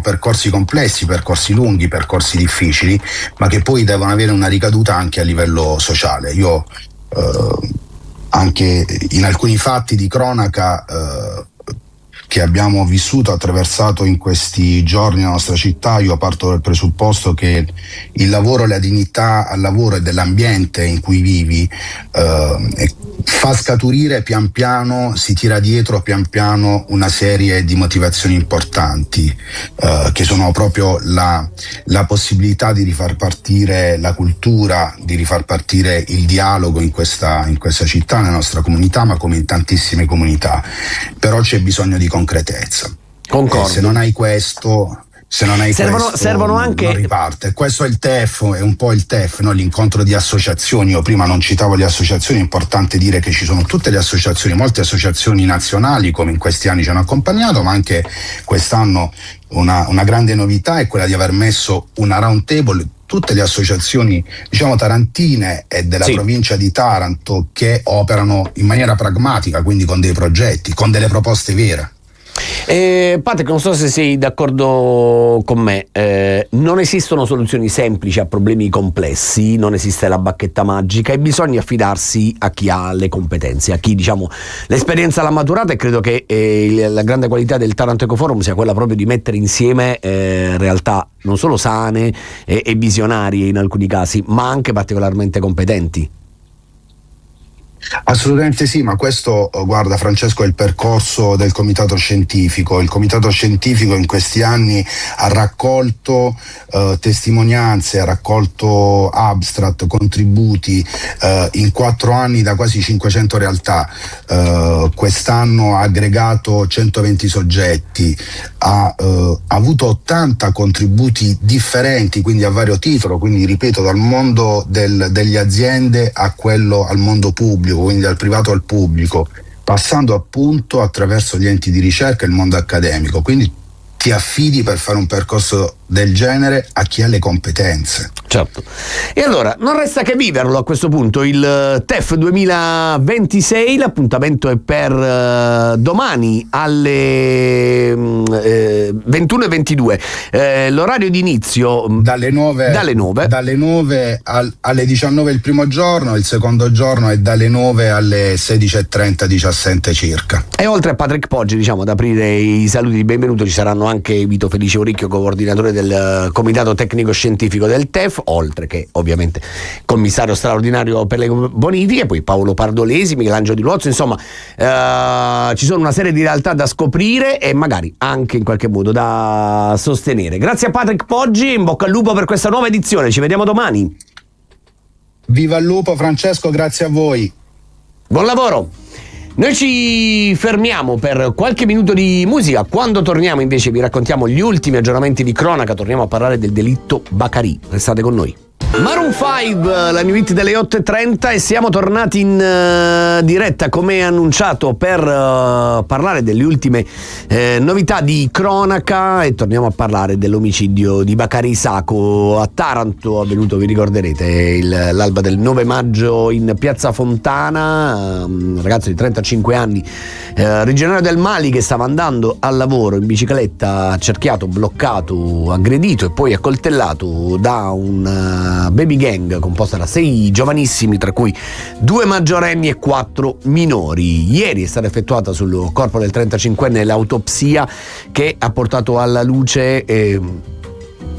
percorsi complessi, percorsi lunghi, percorsi difficili, ma che poi devono avere una ricaduta anche a livello sociale. Io anche in alcuni fatti di cronaca che abbiamo vissuto, attraversato in questi giorni nella nostra città, io parto dal presupposto che il lavoro, la dignità al lavoro e dell'ambiente in cui vivi fa scaturire pian piano, si tira dietro pian piano una serie di motivazioni importanti, che sono proprio la possibilità di rifar partire la cultura, di rifar partire il dialogo in questa città, nella nostra comunità, ma come in tantissime comunità. Però c'è bisogno di concretezza. Concordo. Se non hai questo, servono anche, non riparte. Questo è il TEF, è un po' il TEF, no? L'incontro di associazioni. Io prima non citavo le associazioni, è importante dire che ci sono tutte le associazioni, molte associazioni nazionali, come in questi anni ci hanno accompagnato, ma anche quest'anno una grande novità è quella di aver messo una round table, tutte le associazioni, diciamo, tarantine e della provincia di Taranto, che operano in maniera pragmatica, quindi con dei progetti, con delle proposte vere. Patrick, non so se sei d'accordo con me, non esistono soluzioni semplici a problemi complessi, non esiste la bacchetta magica e bisogna affidarsi a chi ha le competenze, a chi, diciamo, l'esperienza l'ha maturata, e credo che la grande qualità del Taranto Eco Forum sia quella proprio di mettere insieme realtà non solo sane e visionarie in alcuni casi, ma anche particolarmente competenti. Assolutamente sì, ma questo, guarda Francesco, è il percorso del comitato scientifico. Il comitato scientifico in questi anni ha raccolto testimonianze, ha raccolto abstract, contributi in 4 anni da quasi 500 realtà. Quest'anno ha aggregato 120 soggetti, ha avuto 80 contributi differenti, quindi a vario titolo, quindi ripeto, dal mondo delle aziende al mondo pubblico, quindi dal privato al pubblico, passando appunto attraverso gli enti di ricerca e il mondo accademico. Quindi ti affidi per fare un percorso del genere a chi ha le competenze. Certo. E allora non resta che viverlo a questo punto, il TEF 2026. L'appuntamento è per domani alle 21:22. L'orario di inizio dalle 9 alle 19 il primo giorno, il secondo giorno è dalle 9 alle 16:30, 17 circa. E oltre a Patrick Poggi, diciamo, ad aprire i saluti di benvenuto, ci saranno anche Vito Felice Uricchio, coordinatore del Comitato Tecnico Scientifico del TEF, oltre che ovviamente commissario straordinario per le bonifiche, poi Paolo Pardolesi, Michelangelo Di Luozzo, insomma ci sono una serie di realtà da scoprire e magari anche in qualche modo da sostenere. Grazie a Patrick Poggi, in bocca al lupo per questa nuova edizione, ci vediamo domani. Viva il lupo Francesco, grazie a voi. Buon lavoro. Noi ci fermiamo per qualche minuto di musica. Quando torniamo invece vi raccontiamo gli ultimi aggiornamenti di cronaca, torniamo a parlare del delitto Baccarì. Restate con noi. Maroon 5, la new hit delle 8:30, e siamo tornati in diretta come annunciato per parlare delle ultime novità di cronaca, e torniamo a parlare dell'omicidio di Baccarì Sacco a Taranto, avvenuto, vi ricorderete, l'alba del 9 maggio in piazza Fontana. Un ragazzo di 35 anni, originario del Mali, che stava andando al lavoro in bicicletta, accerchiato, bloccato, aggredito e poi accoltellato da un baby gang composta da 6 giovanissimi, tra cui 2 maggiorenni e 4 minori. Ieri è stata effettuata sul corpo del 35enne l'autopsia, che ha portato alla luce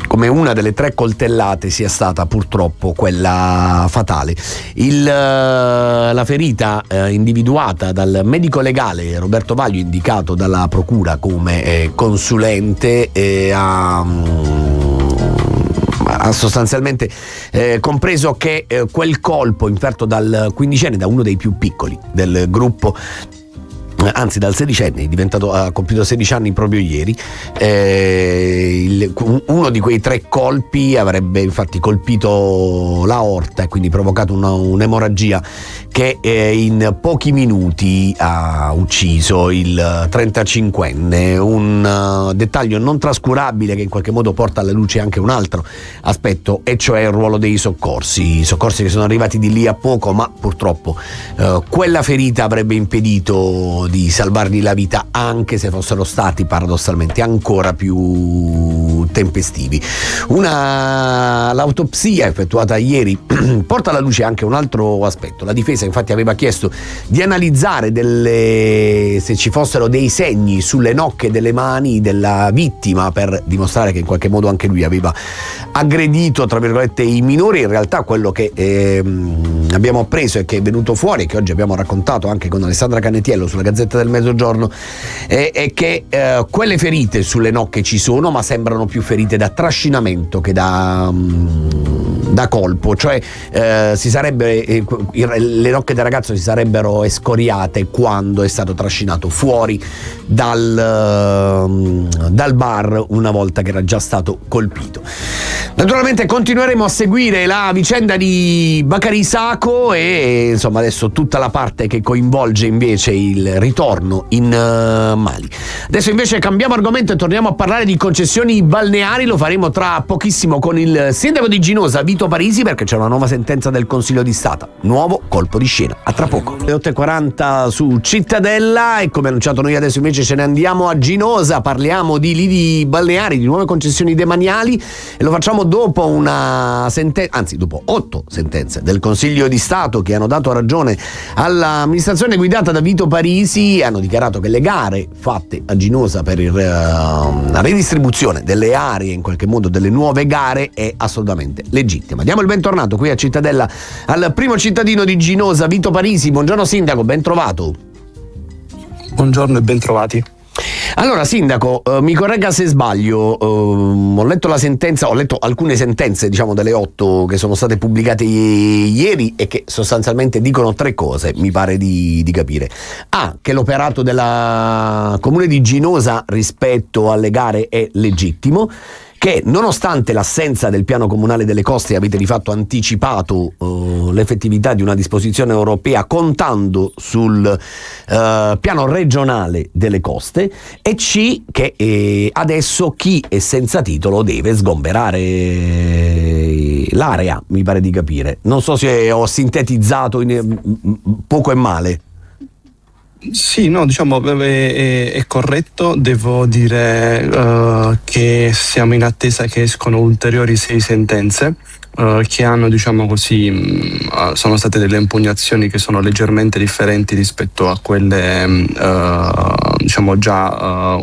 come una delle 3 coltellate sia stata purtroppo quella fatale. La ferita individuata dal medico legale Roberto Vaglio, indicato dalla procura come consulente, ha ha sostanzialmente compreso che quel colpo inferto dal quindicenne, da uno dei più piccoli del gruppo, anzi dal sedicenne, ha compiuto 16 anni proprio ieri, uno di quei 3 colpi avrebbe infatti colpito l'aorta e quindi provocato un'emorragia che in pochi minuti ha ucciso il 35enne. Un dettaglio non trascurabile che in qualche modo porta alla luce anche un altro aspetto, e cioè il ruolo dei soccorsi che sono arrivati di lì a poco, ma purtroppo quella ferita avrebbe impedito di salvargli la vita, anche se fossero stati paradossalmente ancora più tempestivi. L'autopsia effettuata ieri porta alla luce anche un altro aspetto. La difesa infatti aveva chiesto di analizzare se ci fossero dei segni sulle nocche delle mani della vittima, per dimostrare che in qualche modo anche lui aveva aggredito, tra virgolette, i minori. In realtà quello che abbiamo appreso e che è venuto fuori, e che oggi abbiamo raccontato anche con Alessandra Cannetiello sulla Gazzetta del Mezzogiorno, è che quelle ferite sulle nocche ci sono, ma sembrano più ferite da trascinamento che da colpo, cioè le nocche del ragazzo si sarebbero escoriate quando è stato trascinato fuori dal bar, una volta che era già stato colpito. Naturalmente continueremo a seguire la vicenda di Bakary Sacco e insomma adesso tutta la parte che coinvolge invece il ritorno in Mali. Adesso invece cambiamo argomento e torniamo a parlare di concessioni balneari. Lo faremo tra pochissimo con il sindaco di Ginosa, Vito Parisi, perché c'è una nuova sentenza del Consiglio di Stato, nuovo colpo di scena. A tra poco. Le 8:40 su Cittadella, e come annunciato noi adesso invece ce ne andiamo a Ginosa, parliamo di lidi balneari, di nuove concessioni demaniali, e lo facciamo dopo dopo 8 sentenze del Consiglio di Stato che hanno dato ragione all'amministrazione guidata da Vito Parisi e hanno dichiarato che le gare fatte a Ginosa per la redistribuzione delle aree, in qualche modo delle nuove gare, è assolutamente legittima. Diamo il bentornato qui a Cittadella al primo cittadino di Ginosa, Vito Parisi. Buongiorno sindaco, ben trovato. Buongiorno e ben trovati. Allora sindaco, mi corregga se sbaglio, ho letto alcune sentenze, diciamo delle 8 che sono state pubblicate ieri e che sostanzialmente dicono 3 cose, mi pare di capire. Che l'operato della Comune di Ginosa rispetto alle gare è legittimo, che nonostante l'assenza del piano comunale delle coste avete di fatto anticipato l'effettività di una disposizione europea contando sul piano regionale delle coste, e C, che adesso chi è senza titolo deve sgomberare l'area, mi pare di capire. Non so se ho sintetizzato poco e male. Sì, no, diciamo è corretto. Devo dire che siamo in attesa che escono ulteriori 6 sentenze che hanno, diciamo così, sono state delle impugnazioni che sono leggermente differenti rispetto a quelle diciamo già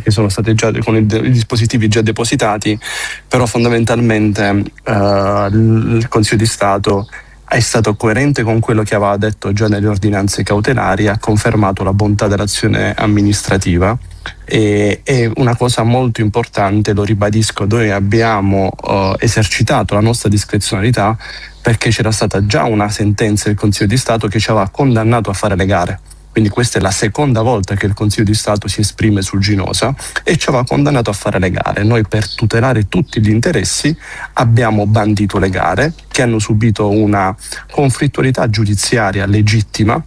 che sono state già con i dispositivi già depositati, però fondamentalmente il Consiglio di Stato è stato coerente con quello che aveva detto già nelle ordinanze cautelari, ha confermato la bontà dell'azione amministrativa e una cosa molto importante, lo ribadisco, noi abbiamo esercitato la nostra discrezionalità perché c'era stata già una sentenza del Consiglio di Stato che ci aveva condannato a fare le gare. Quindi questa è la seconda volta che il Consiglio di Stato si esprime sul Ginosa e ci aveva condannato a fare le gare. Noi, per tutelare tutti gli interessi, abbiamo bandito le gare che hanno subito una conflittualità giudiziaria legittima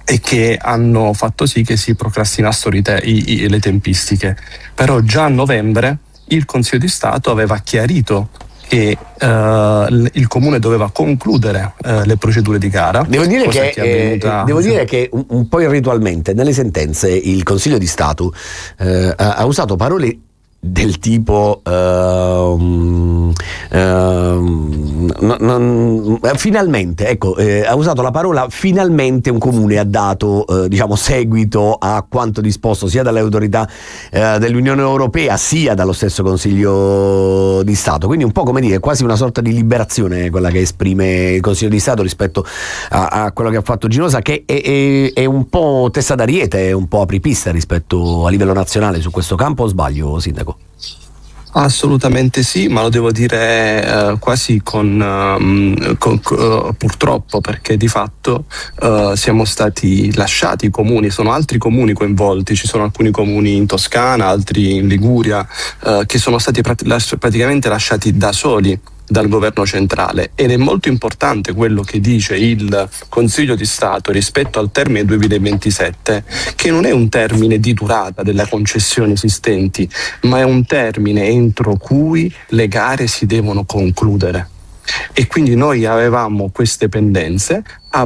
e che hanno fatto sì che si procrastinassero le tempistiche. Però già a novembre il Consiglio di Stato aveva chiarito che il comune doveva concludere le procedure di gara. Devo dire che un po' irritualmente nelle sentenze il Consiglio di Stato ha usato parole del tipo finalmente, ecco, ha usato la parola finalmente un comune ha dato diciamo seguito a quanto disposto sia dalle autorità dell'Unione Europea sia dallo stesso Consiglio di Stato, quindi un po' come dire quasi una sorta di liberazione quella che esprime il Consiglio di Stato rispetto a quello che ha fatto Ginosa, che è un po' testa d'ariete, è un po' apripista rispetto a livello nazionale su questo campo, o sbaglio sindaco? Assolutamente sì, ma lo devo dire quasi purtroppo, perché di fatto siamo stati lasciati, i comuni, sono altri comuni coinvolti, ci sono alcuni comuni in Toscana, altri in Liguria, che sono stati praticamente lasciati da soli dal governo centrale, ed è molto importante quello che dice il Consiglio di Stato rispetto al termine 2027, che non è un termine di durata delle concessioni esistenti, ma è un termine entro cui le gare si devono concludere. E quindi noi avevamo queste pendenze.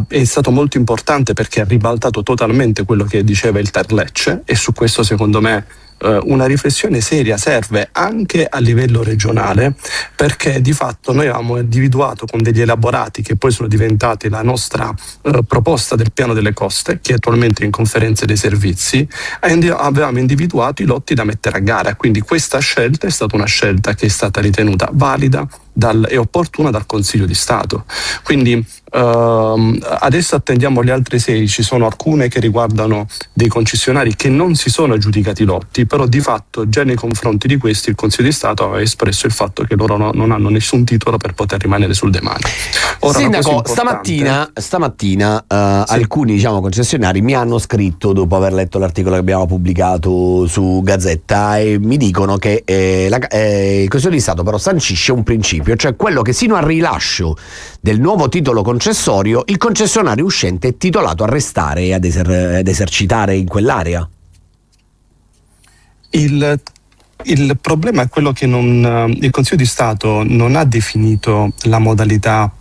È stato molto importante perché ha ribaltato totalmente quello che diceva il TAR Lecce, e su questo secondo me una riflessione seria serve anche a livello regionale, perché di fatto noi avevamo individuato con degli elaborati che poi sono diventati la nostra proposta del piano delle coste, che è attualmente in conferenza dei servizi, avevamo individuato i lotti da mettere a gara, quindi questa scelta è stata una scelta che è stata ritenuta valida e opportuna dal Consiglio di Stato. Quindi adesso attendiamo le altre 6, ci sono alcune che riguardano dei concessionari che non si sono aggiudicati i lotti, però di fatto già nei confronti di questi il Consiglio di Stato aveva espresso il fatto che loro non hanno nessun titolo per poter rimanere sul demanio. Ora, Sindaco, stamattina alcuni concessionari mi hanno scritto dopo aver letto l'articolo che abbiamo pubblicato su Gazzetta, e mi dicono che il Consiglio di Stato però sancisce un principio, cioè quello che sino al rilascio del nuovo titolo concessorio il concessionario uscente è titolato a restare e ad esercitare in quell'area. Il problema è quello che il Consiglio di Stato non ha definito la modalità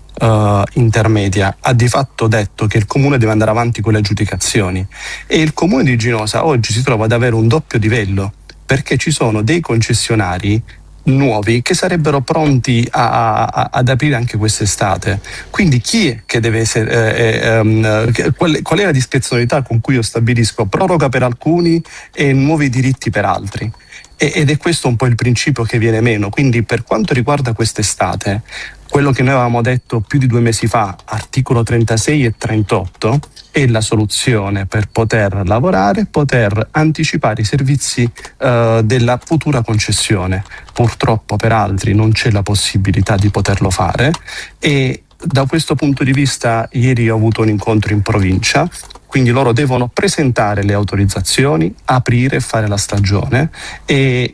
intermedia, ha di fatto detto che il comune deve andare avanti con le aggiudicazioni, e il comune di Ginosa oggi si trova ad avere un doppio livello, perché ci sono dei concessionari nuovi che sarebbero pronti ad aprire anche quest'estate. Quindi chi è che deve essere qual è la discrezionalità con cui io stabilisco proroga per alcuni e nuovi diritti per altri? Ed è questo un po' il principio che viene meno. Quindi per quanto riguarda quest'estate, quello che noi avevamo detto più di 2 mesi fa, articolo 36 e 38, è la soluzione per poter lavorare, poter anticipare i servizi della futura concessione. Purtroppo per altri non c'è la possibilità di poterlo fare, e da questo punto di vista ieri ho avuto un incontro in provincia. Quindi loro devono presentare le autorizzazioni, aprire e fare la stagione, e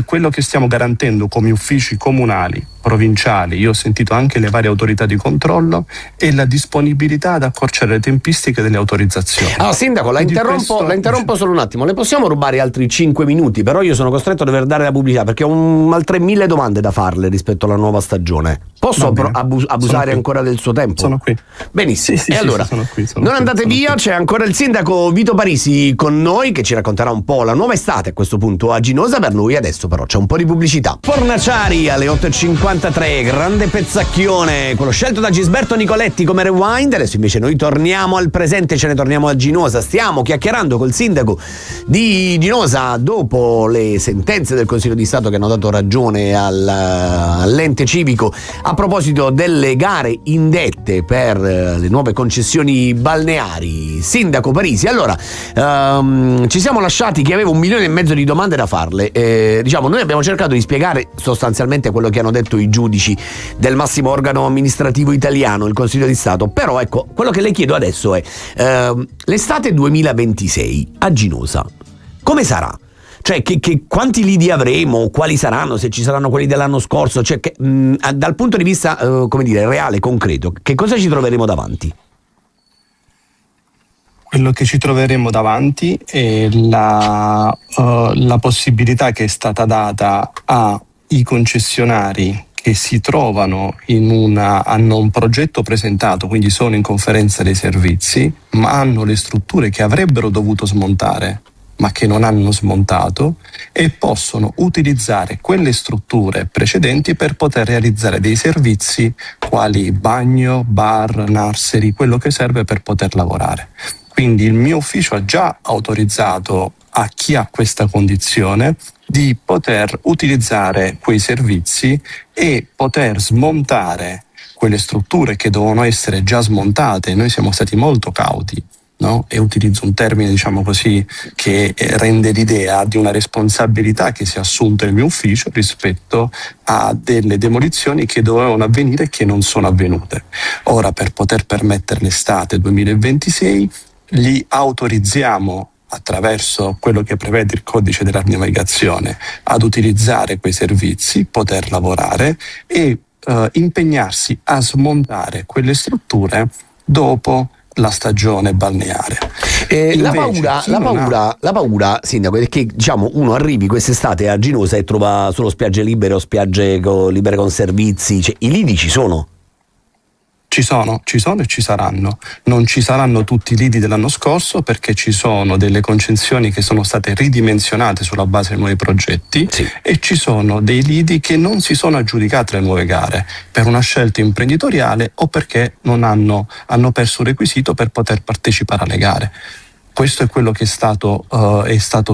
quello che stiamo garantendo come uffici comunali, provinciali, io ho sentito anche le varie autorità di controllo, è la disponibilità ad accorciare le tempistiche delle autorizzazioni. Allora, Sindaco, la interrompo solo un attimo, le possiamo rubare altri 5 minuti, però io sono costretto a dover dare la pubblicità perché ho altre 1000 domande da farle rispetto alla nuova stagione. Posso abusare ancora del suo tempo? Sono qui. Benissimo. Sì, e allora, sono qui, non andate via, c'è ancora il sindaco Vito Parisi con noi che ci racconterà un po' la nuova estate a questo punto a Ginosa per lui. Adesso però c'è un po' di pubblicità. Fornaciari alle 8.53, grande pezzacchione, quello scelto da Gisberto Nicoletti come rewind. Adesso invece noi torniamo al presente, ce ne torniamo a Ginosa. Stiamo chiacchierando col sindaco di Ginosa dopo le sentenze del Consiglio di Stato che hanno dato ragione all'ente civico a proposito delle gare indette per le nuove concessioni balneari. Sindaco Parisi, allora ci siamo lasciati che avevo 1,5 milioni di domande da farle. Noi abbiamo cercato di spiegare sostanzialmente quello che hanno detto i giudici del massimo organo amministrativo italiano, il Consiglio di Stato, però ecco, quello che le chiedo adesso è l'estate 2026 a Ginosa come sarà? Cioè, quanti lidi avremo? Quali saranno? Se ci saranno quelli dell'anno scorso? Cioè, dal punto di vista, reale, concreto, che cosa ci troveremo davanti? Quello che ci troveremo davanti è la possibilità che è stata data ai concessionari che si trovano hanno un progetto presentato, quindi sono in conferenza dei servizi, ma hanno le strutture che avrebbero dovuto smontare, ma che non hanno smontato, e possono utilizzare quelle strutture precedenti per poter realizzare dei servizi quali bagno, bar, nursery, quello che serve per poter lavorare. Quindi il mio ufficio ha già autorizzato a chi ha questa condizione di poter utilizzare quei servizi e poter smontare quelle strutture che devono essere già smontate. Noi siamo stati molto cauti no? E utilizzo un termine, diciamo così, che rende l'idea di una responsabilità che si è assunta il mio ufficio rispetto a delle demolizioni che dovevano avvenire e che non sono avvenute. Ora, per poter permettere l'estate 2026, li autorizziamo, attraverso quello che prevede il codice della navigazione, ad utilizzare quei servizi, poter lavorare e impegnarsi a smontare quelle strutture dopo la stagione balneare. La paura, sindaco, è che diciamo uno arrivi quest'estate a Ginosa e trova solo spiagge libere o spiagge libere con servizi, cioè, i lidi ci sono? Ci sono e ci saranno. Non ci saranno tutti i lidi dell'anno scorso perché ci sono delle concessioni che sono state ridimensionate sulla base dei nuovi progetti, sì, e ci sono dei lidi che non si sono aggiudicate le nuove gare per una scelta imprenditoriale o perché non hanno perso un requisito per poter partecipare alle gare. Questo è quello che è stato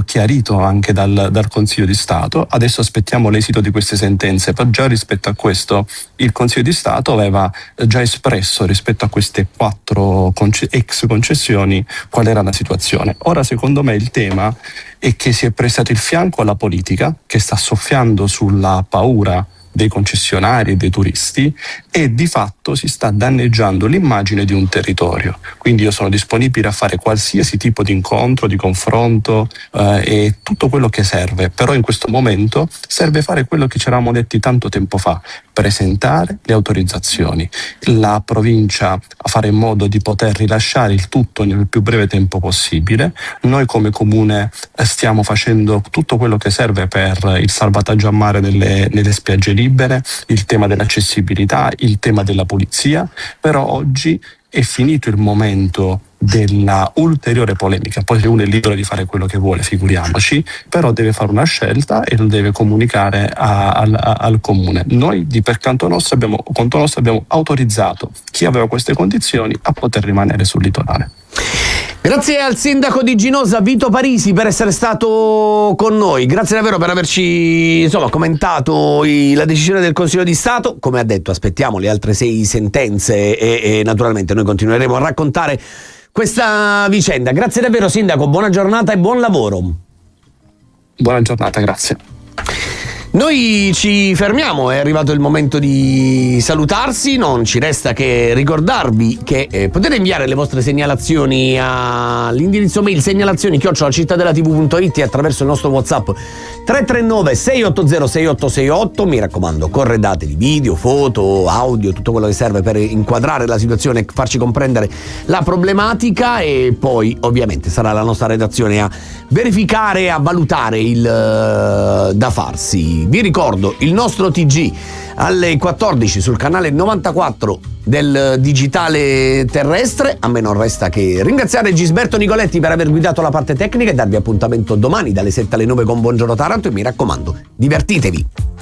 chiarito anche dal Consiglio di Stato. Adesso aspettiamo l'esito di queste sentenze, però già rispetto a questo il Consiglio di Stato aveva già espresso rispetto a queste 4 ex concessioni qual era la situazione. Ora, secondo me, il tema è che si è prestato il fianco alla politica, che sta soffiando sulla paura dei concessionari e dei turisti, e di fatto si sta danneggiando l'immagine di un territorio. Quindi io sono disponibile a fare qualsiasi tipo di incontro, di confronto e tutto quello che serve, però in questo momento serve fare quello che ci eravamo detti tanto tempo fa: presentare le autorizzazioni, la provincia a fare in modo di poter rilasciare il tutto nel più breve tempo possibile. Noi come comune stiamo facendo tutto quello che serve per il salvataggio a mare nelle spiagge libere, il tema dell'accessibilità, il tema della pulizia, però oggi è finito il momento della ulteriore polemica. Poi uno è libero di fare quello che vuole, figuriamoci, però deve fare una scelta e lo deve comunicare al comune. Noi per conto nostro abbiamo autorizzato chi aveva queste condizioni a poter rimanere sul litorale. Grazie al sindaco di Ginosa, Vito Parisi, per essere stato con noi. Grazie davvero per averci commentato la decisione del Consiglio di Stato. Come ha detto, aspettiamo le altre 6 sentenze e naturalmente noi continueremo a raccontare questa vicenda. Grazie davvero, sindaco, buona giornata e buon lavoro. Buona giornata, grazie. Noi ci fermiamo, è arrivato il momento di salutarsi, non ci resta che ricordarvi che potete inviare le vostre segnalazioni all'indirizzo mail segnalazioni@cittadelatv.it e attraverso il nostro WhatsApp 339 680 6868. Mi raccomando, corredate di video, foto, audio, tutto quello che serve per inquadrare la situazione e farci comprendere la problematica, e poi ovviamente sarà la nostra redazione a verificare, a valutare il da farsi. Vi ricordo il nostro TG alle 14 sul canale 94 del digitale terrestre. A me non resta che ringraziare Gisberto Nicoletti per aver guidato la parte tecnica e darvi appuntamento domani dalle 7 alle 9 con Buongiorno Taranto, e mi raccomando, divertitevi.